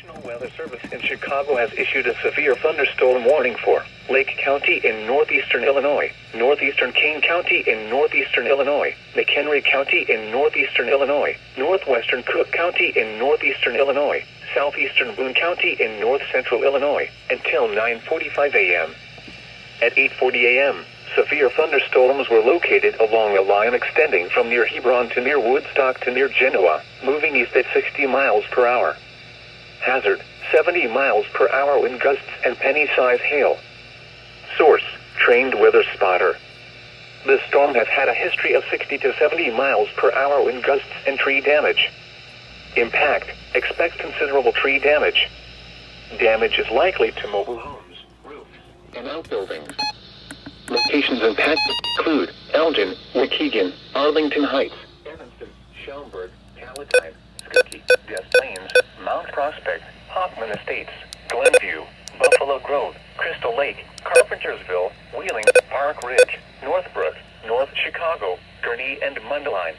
National Weather Service in Chicago has issued a severe thunderstorm warning for Lake County in northeastern Illinois, northeastern Kane County in northeastern Illinois, McHenry County in northeastern Illinois, northwestern Cook County in northeastern Illinois, southeastern Boone County in north central Illinois, until 9:45 a.m. At 8:40 a.m., severe thunderstorms were located along a line extending from near Hebron to near Woodstock to near Genoa, moving east at 60 miles per hour. Hazard, 70 miles per hour wind gusts and penny-size hail. Source, trained weather spotter. The storm has had a history of 60 to 70 miles per hour wind gusts and tree damage. Impact, expect considerable tree damage. Damage is likely to mobile homes, roofs, and outbuildings. Locations impacted include Elgin, Waukegan, Arlington Heights, Evanston, Schaumburg, Palatine, Skokie, Des Plaines, Mount Prospect, Hoffman Estates, Glenview, Buffalo Grove, Crystal Lake, Carpentersville, Wheeling, Park Ridge, Northbrook, North Chicago, Gurnee, and Mundelein.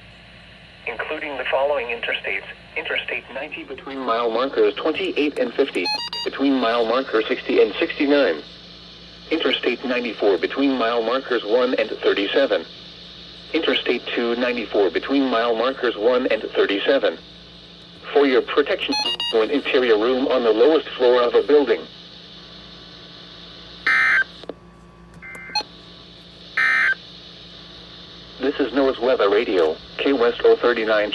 Including the following interstates: Interstate 90 between mile markers 28 and 50, between mile marker 60 and 69. Interstate 94 between mile markers 1 and 37. Interstate 294 between mile markers 1 and 37. For your protection, an interior room on the lowest floor of a building. This is NOAA's Weather Radio, K West 039.